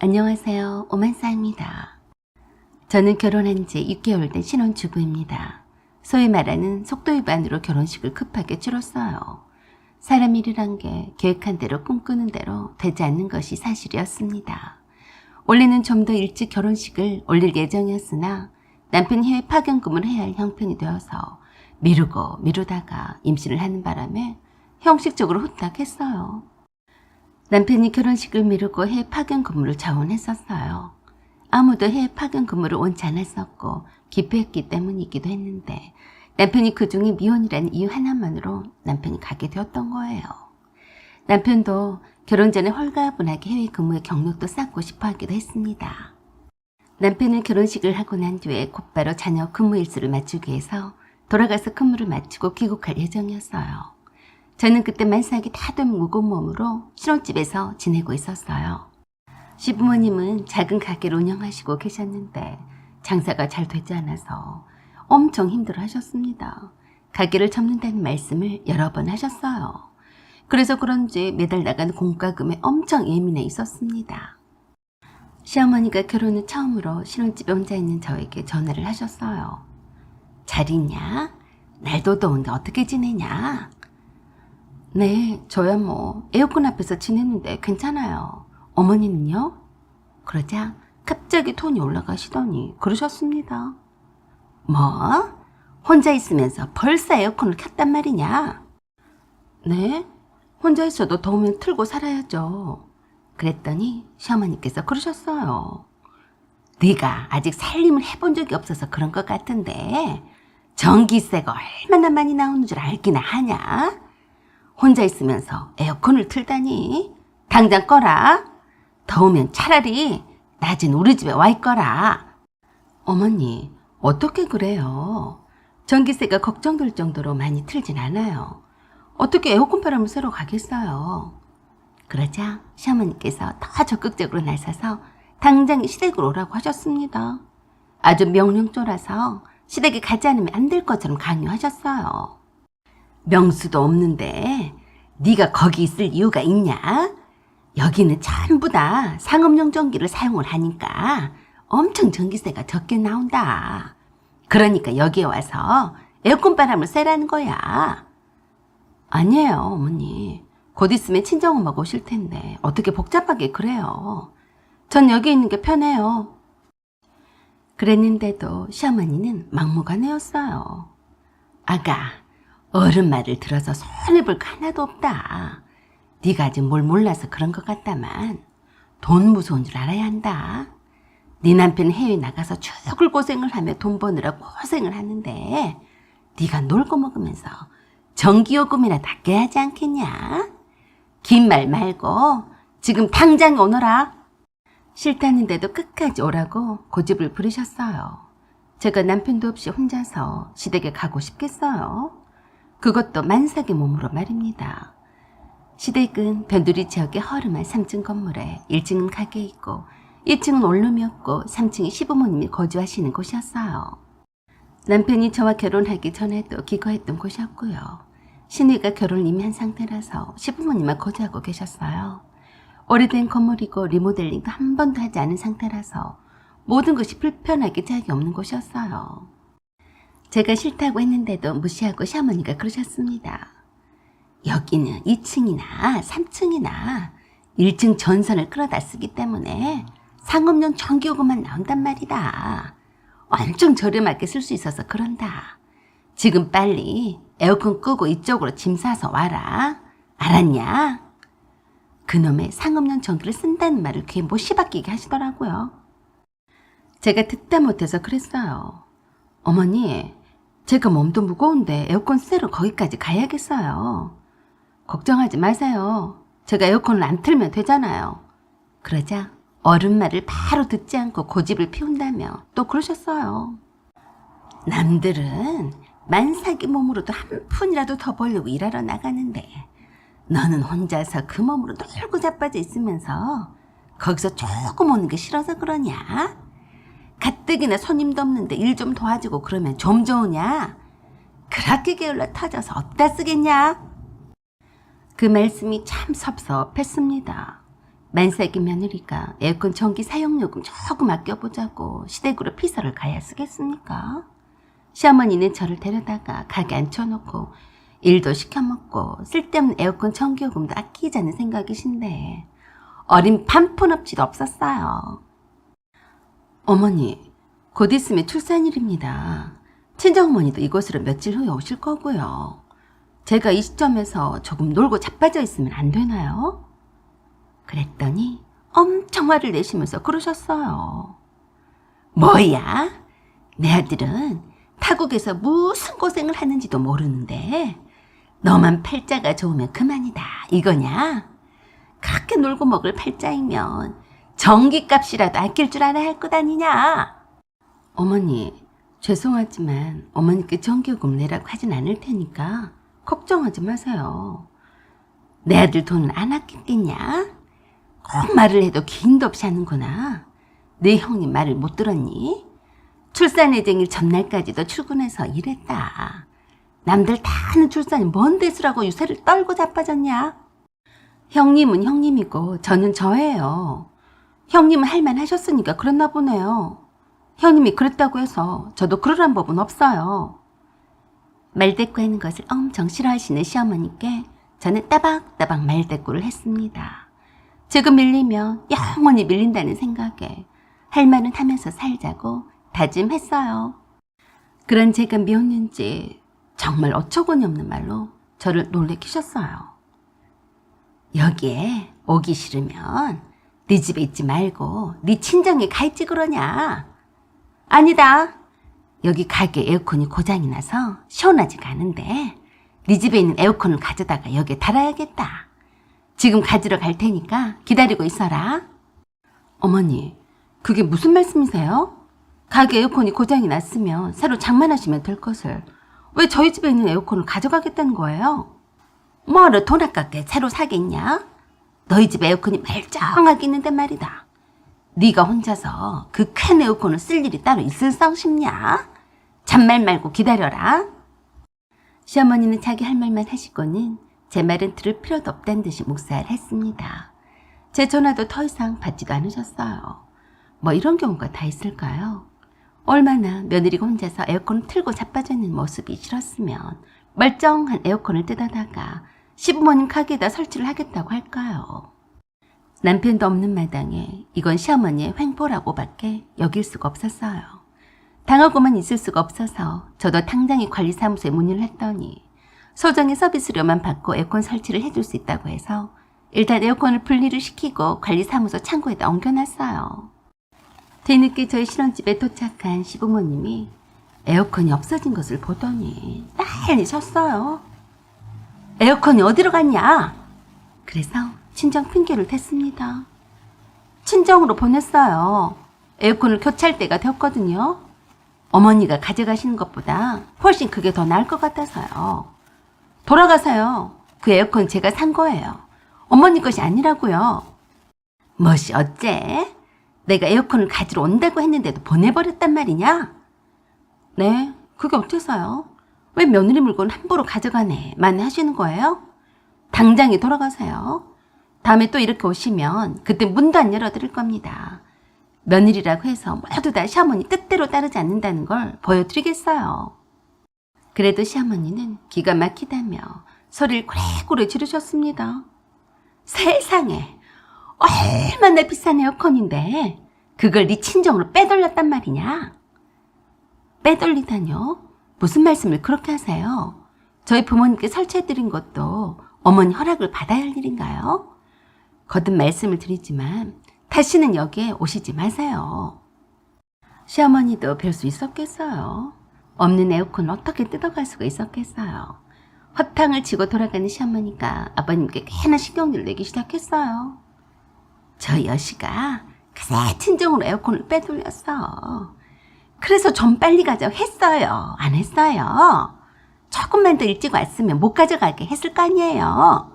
안녕하세요. 오만사입니다. 저는 결혼한 지 6개월 된 신혼주부입니다. 소위 말하는 속도 위반으로 결혼식을 급하게 치렀어요. 사람 일이란 게 계획한 대로 꿈꾸는 대로 되지 않는 것이 사실이었습니다. 원래는 좀 더 일찍 결혼식을 올릴 예정이었으나 남편이 해외 파견근무를 해야 할 형편이 되어서 미루다가 임신을 하는 바람에 형식적으로 후딱 했어요. 남편이 결혼식을 미루고 해외 파견 근무를 자원했었어요. 아무도 해외 파견 근무를 원치 않았었고 기피했기 때문이기도 했는데 남편이 그중에 미혼이라는 이유 하나만으로 남편이 가게 되었던 거예요. 남편도 결혼 전에 홀가분하게 해외 근무의 경력도 쌓고 싶어 하기도 했습니다. 남편은 결혼식을 하고 난 뒤에 곧바로 자녀 근무 일수를 맞추기 위해서 돌아가서 근무를 마치고 귀국할 예정이었어요. 저는 그때 만삭이 다 된 무거운 몸으로 신혼집에서 지내고 있었어요. 시부모님은 작은 가게를 운영하시고 계셨는데 장사가 잘 되지 않아서 엄청 힘들어 하셨습니다. 가게를 접는다는 말씀을 여러 번 하셨어요. 그래서 그런지 매달 나가는 공과금에 엄청 예민해 있었습니다. 시어머니가 결혼 후 처음으로 신혼집에 혼자 있는 저에게 전화를 하셨어요. 잘 있냐? 날도 더운데 어떻게 지내냐? 네, 저야 뭐 에어컨 앞에서 지냈는데 괜찮아요. 어머니는요? 그러자 갑자기 톤이 올라가시더니 그러셨습니다. 뭐? 혼자 있으면서 벌써 에어컨을 켰단 말이냐? 네, 혼자 있어도 더우면 틀고 살아야죠. 그랬더니 시어머니께서 그러셨어요. 네가 아직 살림을 해본 적이 없어서 그런 것 같은데 전기세가 얼마나 많이 나오는 줄 알기나 하냐? 혼자 있으면서 에어컨을 틀다니 당장 꺼라. 더우면 차라리 낮은 우리 집에 와 있거라. 어머니, 어떻게 그래요? 전기세가 걱정될 정도로 많이 틀진 않아요. 어떻게 에어컨 바람을 쐬러 가겠어요? 그러자 시어머니께서 더 적극적으로 나서서 당장 시댁으로 오라고 하셨습니다. 아주 명령조라서 시댁에 가지 않으면 안 될 것처럼 강요하셨어요. 명수도 없는데 네가 거기 있을 이유가 있냐? 여기는 전부 다 상업용 전기를 사용을 하니까 엄청 전기세가 적게 나온다. 그러니까 여기에 와서 에어컨 바람을 쐬라는 거야. 아니에요, 어머니. 곧 있으면 친정엄마가 오실 텐데 어떻게 복잡하게 그래요. 전 여기 있는 게 편해요. 그랬는데도 시어머니는 막무가내였어요. 아가, 어른 말을 들어서 손해볼 거 하나도 없다. 네가 아직 뭘 몰라서 그런 것 같다만 돈 무서운 줄 알아야 한다. 네 남편은 해외 나가서 죽을 고생을 하며 돈 버느라 고생을 하는데 네가 놀고 먹으면서 전기요금이나 닦여야 하지 않겠냐? 긴 말 말고 지금 당장 오너라. 싫다는데도 끝까지 오라고 고집을 부리셨어요. 제가 남편도 없이 혼자서 시댁에 가고 싶겠어요? 그것도 만삭의 몸으로 말입니다. 시댁은 변두리 지역의 허름한 3층 건물에 1층은 가게 있고 2층은 원룸이었고 3층이 시부모님이 거주하시는 곳이었어요. 남편이 저와 결혼하기 전에도 기거했던 곳이었고요. 시누이가 결혼을 이미 한 상태라서 시부모님만 거주하고 계셨어요. 오래된 건물이고 리모델링도 한 번도 하지 않은 상태라서 모든 것이 불편하기 짝이 없는 곳이었어요. 제가 싫다고 했는데도 무시하고 시어머니가 그러셨습니다. 여기는 2층이나 3층이나 1층 전선을 끌어다 쓰기 때문에 상업용 전기요금만 나온단 말이다. 엄청 저렴하게 쓸 수 있어서 그런다. 지금 빨리 에어컨 끄고 이쪽으로 짐 싸서 와라. 알았냐? 그놈의 상업용 전기를 쓴다는 말을 귀에 못이 박히게 하시더라고요. 제가 듣다 못해서 그랬어요. 어머니, 제가 몸도 무거운데 에어컨 쐬러 거기까지 가야겠어요. 걱정하지 마세요. 제가 에어컨을 안 틀면 되잖아요. 그러자 어른 말을 바로 듣지 않고 고집을 피운다며 또 그러셨어요. 남들은 만삭이 몸으로도 한 푼이라도 더 벌려고 일하러 나가는데 너는 혼자서 그 몸으로 놀고 자빠져 있으면서 거기서 조금 오는 게 싫어서 그러냐? 가뜩이나 손님도 없는데 일 좀 도와주고 그러면 좀 좋으냐? 그렇게 게을러 터져서 어디다 쓰겠냐? 그 말씀이 참 섭섭했습니다. 만삭이 며느리가 에어컨 전기 사용요금 조금 아껴보자고 시댁으로 피서를 가야 쓰겠습니까? 시어머니는 저를 데려다가 가게 앉혀놓고 일도 시켜먹고 쓸데없는 에어컨 전기요금도 아끼자는 생각이신데 어린 반푼업치도 없었어요. 어머니, 곧 있으면 출산일입니다. 친정어머니도 이곳으로 며칠 후에 오실 거고요. 제가 이 시점에서 조금 놀고 자빠져 있으면 안 되나요? 그랬더니 엄청 화를 내시면서 그러셨어요. 뭐야? 내 아들은 타국에서 무슨 고생을 하는지도 모르는데 너만 팔자가 좋으면 그만이다 이거냐? 그렇게 놀고 먹을 팔자이면 전기값이라도 아낄 줄 알아야 할 것 아니냐? 어머니, 죄송하지만 어머니께 전기요금 내라고 하진 않을 테니까 걱정하지 마세요. 내 아들 돈은 안 아꼈겠냐? 꼭 말을 해도 기인도 없이 하는구나. 네 형님 말을 못 들었니? 출산 예정일 전날까지도 출근해서 일했다. 남들 다 하는 출산이 뭔 대수라고 유세를 떨고 자빠졌냐? 형님은 형님이고 저는 저예요. 형님은 할 만 하셨으니까 그랬나 보네요. 형님이 그랬다고 해서 저도 그러란 법은 없어요. 말대꾸하는 것을 엄청 싫어하시는 시어머니께 저는 따박따박 말대꾸를 했습니다. 지금 밀리면 영원히 밀린다는 생각에 할 말은 하면서 살자고 다짐했어요. 그런 제가 미웠는지 정말 어처구니 없는 말로 저를 놀래키셨어요. 여기에 오기 싫으면 네 집에 있지 말고 네 친정에 가 있지 그러냐? 아니다. 여기 가게 에어컨이 고장이 나서 시원하지가 않은데 네 집에 있는 에어컨을 가져다가 여기에 달아야겠다. 지금 가지러 갈 테니까 기다리고 있어라. 어머니, 그게 무슨 말씀이세요? 가게 에어컨이 고장이 났으면 새로 장만하시면 될 것을 왜 저희 집에 있는 에어컨을 가져가겠다는 거예요? 뭐로 돈 아깝게 새로 사겠냐? 너희 집 에어컨이 멀쩡하게 있는데 말이다. 네가 혼자서 그 큰 에어컨을 쓸 일이 따로 있을성 싶냐? 잔말 말고 기다려라. 시어머니는 자기 할 말만 하시고는 제 말은 들을 필요도 없다는 듯이 묵살을 했습니다. 제 전화도 더 이상 받지도 않으셨어요. 뭐 이런 경우가 다 있을까요? 얼마나 며느리가 혼자서 에어컨을 틀고 자빠져 있는 모습이 싫었으면 멀쩡한 에어컨을 뜯어다가 시부모님 가게에다 설치를 하겠다고 할까요? 남편도 없는 마당에 이건 시어머니의 횡포라고 밖에 여길 수가 없었어요. 당하고만 있을 수가 없어서 저도 당장에 관리사무소에 문의를 했더니 소정의 서비스료만 받고 에어컨 설치를 해줄 수 있다고 해서 일단 에어컨을 분리를 시키고 관리사무소 창고에다 옮겨놨어요. 뒤늦게 저희 신혼집에 도착한 시부모님이 에어컨이 없어진 것을 보더니 난리셨어요. 에어컨이 어디로 갔냐? 그래서 친정 핑계를 댔습니다. 친정으로 보냈어요. 에어컨을 교체할 때가 되었거든요. 어머니가 가져가시는 것보다 훨씬 그게 더 나을 것 같아서요. 돌아가세요. 그 에어컨 제가 산 거예요. 어머니 것이 아니라고요. 멋이 어째? 내가 에어컨을 가지러 온다고 했는데도 보내버렸단 말이냐? 네, 그게 어째서요? 왜 며느리 물건 함부로 가져가네 만 하시는 거예요? 당장에 돌아가세요. 다음에 또 이렇게 오시면 그때 문도 안 열어드릴 겁니다. 며느리라고 해서 모두 다 시어머니 뜻대로 따르지 않는다는 걸 보여드리겠어요. 그래도 시어머니는 기가 막히다며 소리를 고래고래 지르셨습니다. 세상에, 얼마나 비싼 에어컨인데 그걸 네 친정으로 빼돌렸단 말이냐? 빼돌리다뇨? 무슨 말씀을 그렇게 하세요? 저희 부모님께 설치해드린 것도 어머니 허락을 받아야 할 일인가요? 거듭 말씀을 드리지만 다시는 여기에 오시지 마세요. 시어머니도 별 수 있었겠어요. 없는 에어컨을 어떻게 뜯어갈 수가 있었겠어요. 허탕을 치고 돌아가는 시어머니가 아버님께 꽤나 신경질 내기 시작했어요. 저 여시가 그새 친정으로 에어컨을 빼돌렸어. 그래서 좀 빨리 가자고 했어요. 안 했어요? 조금만 더 일찍 왔으면 못 가져가게 했을 거 아니에요.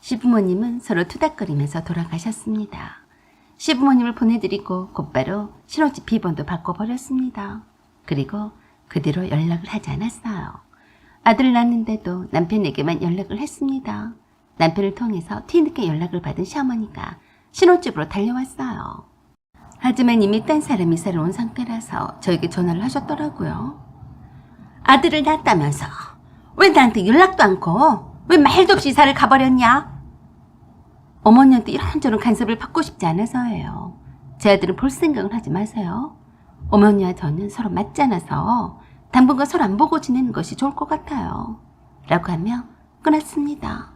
시부모님은 서로 투닥거리면서 돌아가셨습니다. 시부모님을 보내드리고 곧바로 신혼집 비번도 바꿔버렸습니다. 그리고 그 뒤로 연락을 하지 않았어요. 아들을 낳았는데도 남편에게만 연락을 했습니다. 남편을 통해서 뒤늦게 연락을 받은 시어머니가 신혼집으로 달려왔어요. 하지만 이미 딴 사람이 이사를 온 상태라서 저에게 전화를 하셨더라고요. 아들을 낳았다면서 왜 나한테 연락도 않고 왜 말도 없이 이사를 가버렸냐? 어머니한테 이런저런 간섭을 받고 싶지 않아서예요. 제 아들은 볼 생각을 하지 마세요. 어머니와 저는 서로 맞지 않아서 당분간 서로 안 보고 지내는 것이 좋을 것 같아요. 라고 하며 끊었습니다.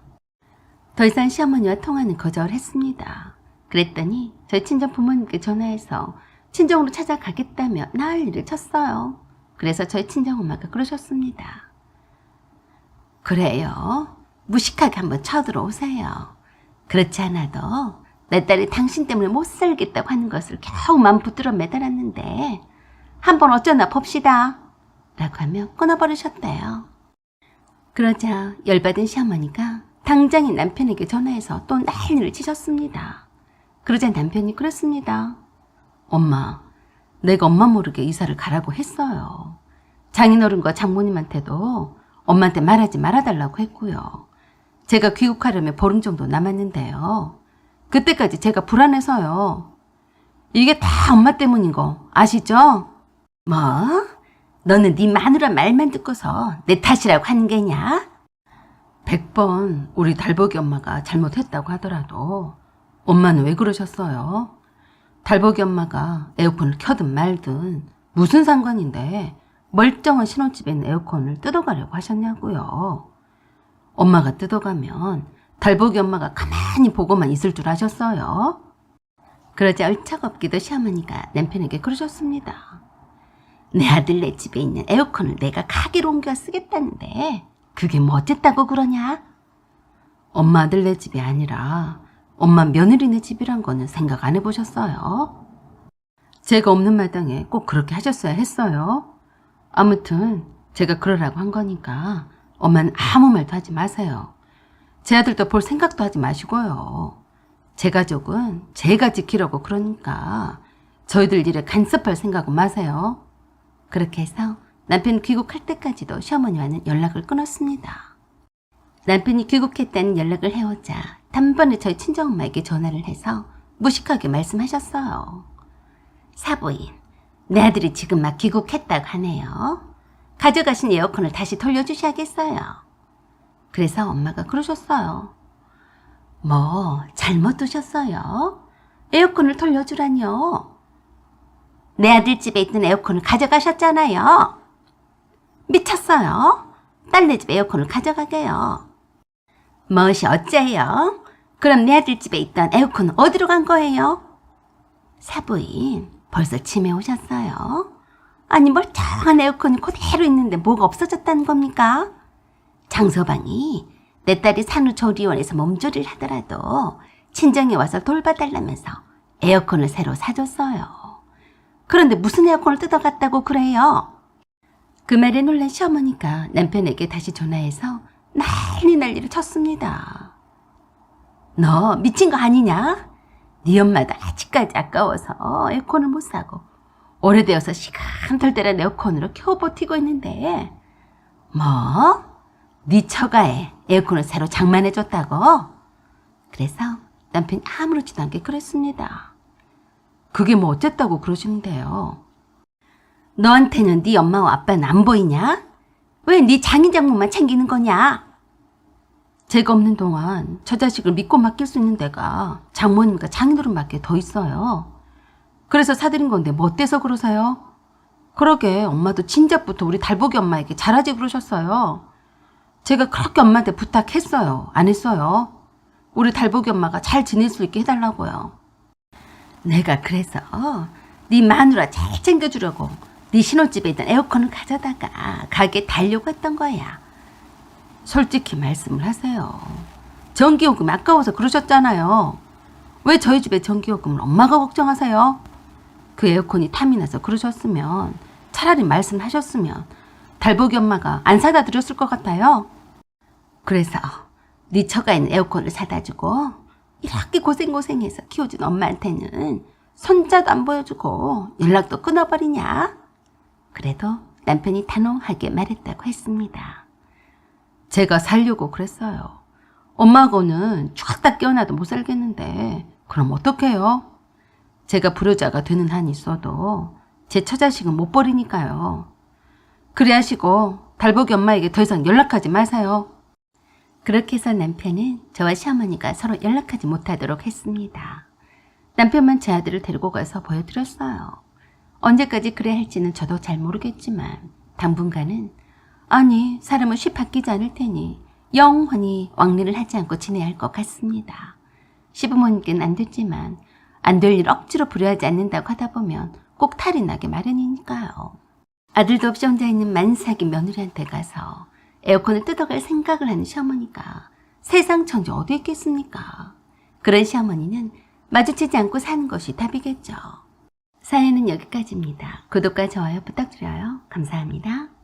더 이상 시어머니와 통화는 거절했습니다. 그랬더니 저희 친정 부모님께 전화해서 친정으로 찾아가겠다며 난리를 쳤어요. 그래서 저희 친정엄마가 그러셨습니다. 그래요. 무식하게 한번 쳐들어오세요. 그렇지 않아도 내 딸이 당신 때문에 못 살겠다고 하는 것을 겨우 마음 붙들어 매달았는데 한번 어쩌나 봅시다. 라고 하며 끊어버리셨대요. 그러자 열받은 시어머니가 당장에 남편에게 전화해서 또 난리를 치셨습니다. 그러자 남편이 그랬습니다. 엄마, 내가 엄마 모르게 이사를 가라고 했어요. 장인어른과 장모님한테도 엄마한테 말하지 말아달라고 했고요. 제가 귀국하려면 보름 정도 남았는데요. 그때까지 제가 불안해서요. 이게 다 엄마 때문인 거 아시죠? 뭐? 너는 네 마누라 말만 듣고서 내 탓이라고 하는 게냐? 100번 우리 달복이 엄마가 잘못했다고 하더라도 엄마는 왜 그러셨어요? 달복이 엄마가 에어컨을 켜든 말든 무슨 상관인데 멀쩡한 신혼집에 있는 에어컨을 뜯어가려고 하셨냐고요. 엄마가 뜯어가면 달복이 엄마가 가만히 보고만 있을 줄 아셨어요? 그러자 얼척없기도 시어머니가 남편에게 그러셨습니다. 내 아들네 집에 있는 에어컨을 내가 가게로 옮겨 쓰겠다는데 그게 뭐 어쨌다고 그러냐? 엄마 아들네 집이 아니라 엄마 며느리네 집이란 거는 생각 안 해보셨어요? 제가 없는 마당에 꼭 그렇게 하셨어야 했어요. 아무튼 제가 그러라고 한 거니까 엄마는 아무 말도 하지 마세요. 제 아들도 볼 생각도 하지 마시고요. 제 가족은 제가 지키려고 그러니까 저희들 일에 간섭할 생각은 마세요. 그렇게 해서 남편 귀국할 때까지도 시어머니와는 연락을 끊었습니다. 남편이 귀국했다는 연락을 해오자 단번에 저희 친정엄마에게 전화를 해서 무식하게 말씀하셨어요. 사부인, 내 아들이 지금 막 귀국했다고 하네요. 가져가신 에어컨을 다시 돌려주셔야겠어요. 그래서 엄마가 그러셨어요. 뭐 잘못 두셨어요? 에어컨을 돌려주라뇨. 내 아들 집에 있던 에어컨을 가져가셨잖아요. 미쳤어요? 딸네 집 에어컨을 가져가게요. 무엇이 어째요? 그럼 내 아들 집에 있던 에어컨은 어디로 간 거예요? 사부인, 벌써 짐에 오셨어요? 아니 멀쩡한 에어컨이 그대로 있는데 뭐가 없어졌다는 겁니까? 장서방이 내 딸이 산후조리원에서 몸조리를 하더라도 친정에 와서 돌봐달라면서 에어컨을 새로 사줬어요. 그런데 무슨 에어컨을 뜯어갔다고 그래요? 그 말에 놀란 시어머니가 남편에게 다시 전화해서 난리를 쳤습니다. 너 미친 거 아니냐? 네 엄마도 아직까지 아까워서 에어컨을 못 사고 오래되어서 시간털대란 에어컨으로 겨우 버티고 있는데 뭐? 네 처가에 에어컨을 새로 장만해줬다고? 그래서 남편이 아무렇지도 않게 그랬습니다. 그게 뭐 어쨌다고 그러시는데요. 너한테는 네 엄마와 아빠는 안 보이냐? 왜 네 장인 장모만 챙기는 거냐? 제가 없는 동안 저 자식을 믿고 맡길 수 있는 데가 장모님과 장인어른밖에 더 있어요. 그래서 사드린 건데 뭐 어때서 그러세요? 그러게 엄마도 진작부터 우리 달복이 엄마에게 잘하지 그러셨어요. 제가 그렇게 엄마한테 부탁했어요. 안 했어요? 우리 달복이 엄마가 잘 지낼 수 있게 해달라고요. 내가 그래서 네 마누라 잘 챙겨주려고 네 신혼집에 있던 에어컨을 가져다가 가게에 달려고 했던 거야. 솔직히 말씀을 하세요. 전기요금 아까워서 그러셨잖아요. 왜 저희 집에 전기요금을 엄마가 걱정하세요? 그 에어컨이 탐이 나서 그러셨으면 차라리 말씀하셨으면 달복이 엄마가 안 사다 드렸을 것 같아요. 그래서 네 처가 있는 에어컨을 사다 주고 이렇게 고생해서 키워준 엄마한테는 손자도 안 보여주고 연락도 끊어버리냐? 그래도 남편이 단호하게 말했다고 했습니다. 제가 살려고 그랬어요. 엄마하고는 죽다 깨어나도 못 살겠는데 그럼 어떡해요? 제가 불효자가 되는 한이 있어도 제 처자식은 못 버리니까요. 그래 하시고 달복이 엄마에게 더 이상 연락하지 마세요. 그렇게 해서 남편은 저와 시어머니가 서로 연락하지 못하도록 했습니다. 남편만 제 아들을 데리고 가서 보여드렸어요. 언제까지 그래야 할지는 저도 잘 모르겠지만 당분간은 아니 사람은 쉽 바뀌지 않을 테니 영원히 왕래를 하지 않고 지내야 할 것 같습니다. 시부모님께는 안 됐지만 안 될 일 억지로 부려하지 않는다고 하다 보면 꼭 탈이 나게 마련이니까요. 아들도 없이 혼자 있는 만삭인 며느리한테 가서 에어컨을 뜯어갈 생각을 하는 시어머니가 세상 천지 어디 있겠습니까? 그런 시어머니는 마주치지 않고 사는 것이 답이겠죠. 사연은 여기까지입니다. 구독과 좋아요 부탁드려요. 감사합니다.